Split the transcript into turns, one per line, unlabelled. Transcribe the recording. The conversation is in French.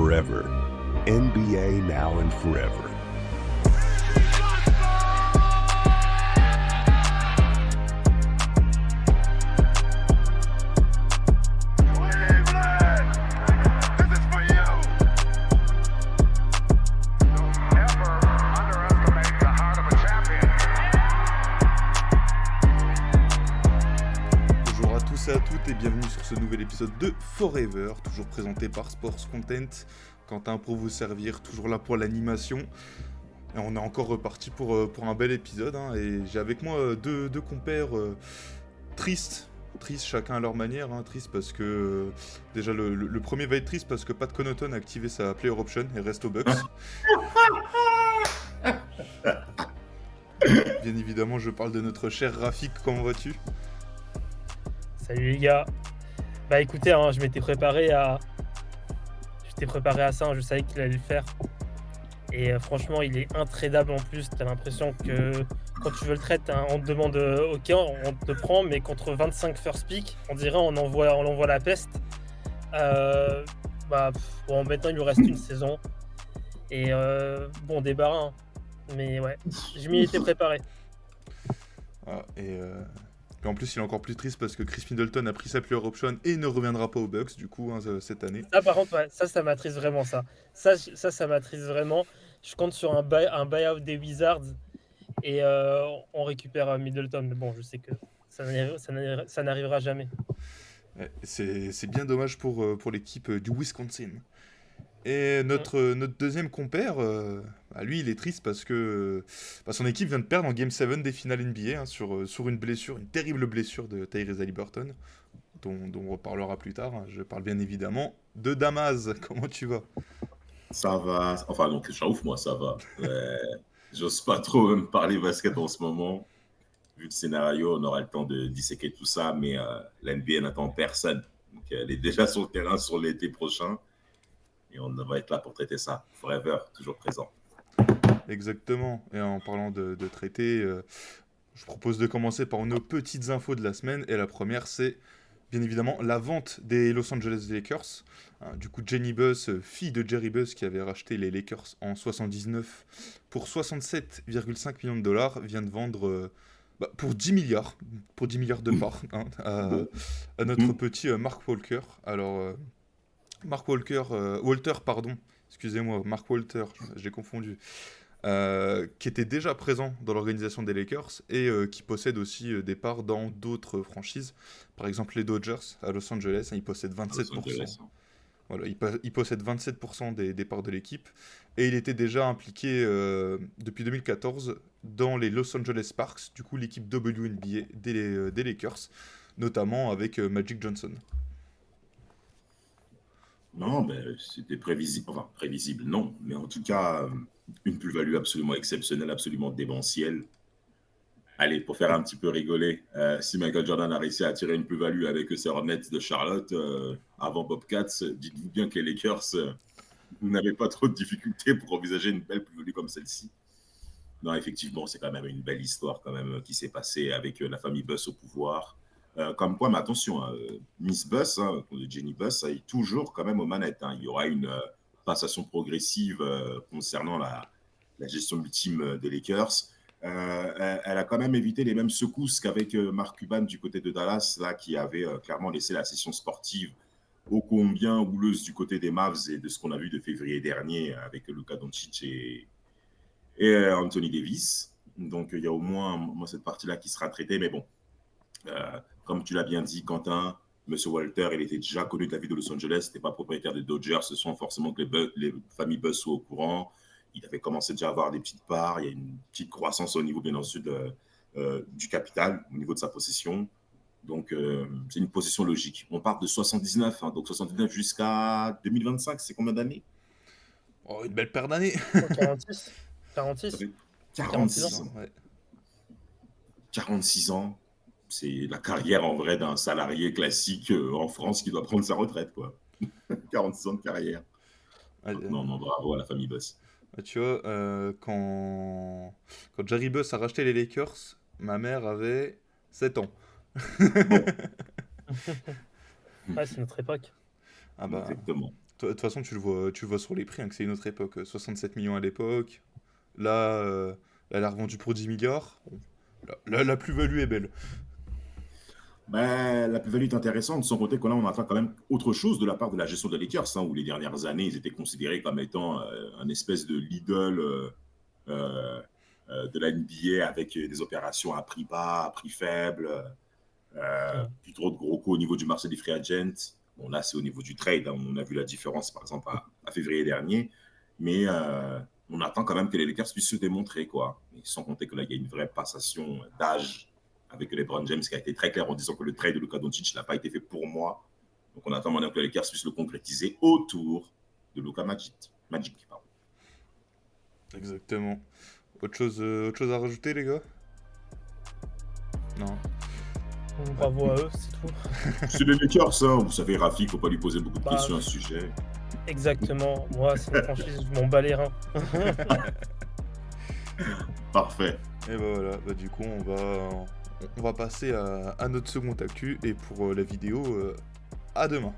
forever. NBA now and forever.
Bonjour à tous et à toutes et bienvenue sur ce nouvel épisode de Forever, toujours présenté par Sports Content. Quentin pour vous servir, toujours là pour l'animation. Et on est encore reparti pour un bel épisode, hein, et j'ai avec moi deux compères tristes chacun à leur manière, hein. Triste parce que déjà le premier va être triste parce que Pat Connaughton a activé sa player option et reste aux Bucks. Bien évidemment, je parle de notre cher Rafik, comment vas-tu?
Salut les gars. Bah écoutez, hein, je m'étais préparé à ça, hein, je savais qu'il allait le faire. Et franchement, il est intradable en plus. T'as l'impression que quand tu veux le trade, hein, on te demande ok, on te prend, mais contre 25 first pick, on dirait on envoie la peste. Bon, maintenant il nous reste une saison. Et bon débarras, hein. Mais ouais, je m'y étais préparé.
Ah, et en plus, il est encore plus triste parce que Chris Middleton a pris sa player option et ne reviendra pas aux Bucks du coup, hein, cette année.
Ça par contre, ouais, ça m'attriste vraiment ça. Ça m'attriste vraiment. Je compte sur un buyout des Wizards et on récupère Middleton. Mais bon, je sais que ça n'arrivera jamais.
Ouais, c'est bien dommage pour l'équipe du Wisconsin. Et notre deuxième compère, lui, il est triste parce que son équipe vient de perdre en Game 7 des finales NBA, hein, sur une blessure, une terrible blessure de Tyrese Haliburton, dont on reparlera plus tard, hein. Je parle bien évidemment de Damas. Comment tu vas?
Ça va. Enfin, donc, ça ouf, moi, ça va. J'ose pas trop me parler basket en ce moment. Vu le scénario, on aura le temps de disséquer tout ça, mais la NBA n'attend personne. Donc, elle est déjà sur le terrain sur l'été prochain. Et on va être là pour traiter ça. Forever, toujours présent.
Exactement. Et en parlant de traité, je propose de commencer par nos petites infos de la semaine. Et la première, c'est bien évidemment la vente des Los Angeles Lakers. Du coup, Jenny Buss, fille de Jerry Buss, qui avait racheté les Lakers en 79 pour 67,5 millions de dollars, vient de vendre pour 10 milliards de parts, hein, à notre petit Mark Walker. Alors, Walter, pardon, excusez-moi, Mark Walter, j'ai confondu. Qui était déjà présent dans l'organisation des Lakers et qui possède aussi des parts dans d'autres franchises. Par exemple, les Dodgers à Los Angeles, hein, il possède 27%. Voilà, il possède 27% des parts de l'équipe. Et il était déjà impliqué depuis 2014 dans les Los Angeles Sparks, du coup l'équipe WNBA des Lakers, notamment avec Magic Johnson.
Non, c'était prévisible. Enfin, prévisible, non. Mais en tout cas, une plus-value absolument exceptionnelle, absolument démentielle. Allez, pour faire un petit peu rigoler, si Michael Jordan a réussi à tirer une plus-value avec ses Hornets de Charlotte avant Bobcats, dites-vous bien que les Lakers n'avaient pas trop de difficultés pour envisager une belle plus-value comme celle-ci. Non, effectivement, c'est quand même une belle histoire quand même qui s'est passée avec la famille Buss au pouvoir. Comme quoi, mais attention, Miss Buss, hein, Jenny Buss, est toujours quand même aux manettes, hein. Il y aura une passation progressive concernant la gestion ultime des Lakers. Elle a quand même évité les mêmes secousses qu'avec Mark Cuban du côté de Dallas, là, qui avait clairement laissé la session sportive ô combien houleuse du côté des Mavs et de ce qu'on a vu de février dernier avec Luka Doncic et Anthony Davis. Donc, il y a au moins cette partie-là qui sera traitée, mais bon. Comme tu l'as bien dit, Quentin, M. Walter, il était déjà connu de la ville de Los Angeles, n'était pas propriétaire des Dodgers, ce sont forcément que les familles Buss soient au courant. Il avait commencé déjà à avoir des petites parts, il y a une petite croissance au niveau, bien ensuite, du capital, au niveau de sa possession. Donc, c'est une possession logique. On part de 79, hein, donc 79 jusqu'à 2025, c'est combien d'années?
Oh, une belle paire d'années.
46
46 ans.
Ouais.
46 ans. C'est la carrière en vrai d'un salarié classique en France qui doit prendre sa retraite, quoi. 46 ans de carrière. Non, bravo à la famille Buss.
Tu vois, quand Jerry Buss a racheté les Lakers, ma mère avait 7 ans.
Ouais, c'est notre époque.
Ah bah,
Exactement.
De toute façon, tu le vois sur les prix, hein, que c'est une autre époque. 67 millions à l'époque. Là, elle a revendu pour 10 milliards. Bon, la plus-value est belle.
Ben, la plus-value est intéressante, sans compter que là, on attend quand même autre chose de la part de la gestion des Lakers, où les dernières années, ils étaient considérés comme étant un espèce de l'idole de la NBA avec des opérations à prix bas, à prix faible, plus trop de gros coups au niveau du marché des free agents. Bon, là, c'est au niveau du trade. On a vu la différence, par exemple, à février dernier. Mais on attend quand même que les Lakers puissent se démontrer, quoi. Et sans compter que là, il y a une vraie passation d'âge avec LeBron James qui a été très clair en disant que le trade de Luka Doncic n'a pas été fait pour moi. Donc, on attend maintenant que les Lakers puissent le concrétiser autour de Luka Magic. Pardon.
Exactement. Autre chose à rajouter, les gars? Non.
Bravo à eux, c'est tout.
C'est les Lakers, hein. Vous savez, Rafik, il ne faut pas lui poser beaucoup de
Bah,
questions à ce sujet.
Exactement. Moi, c'est une franchise, je m'en bats les reins.
Parfait.
Et bah voilà, bah du coup on va passer à notre second actu et pour la vidéo, à demain.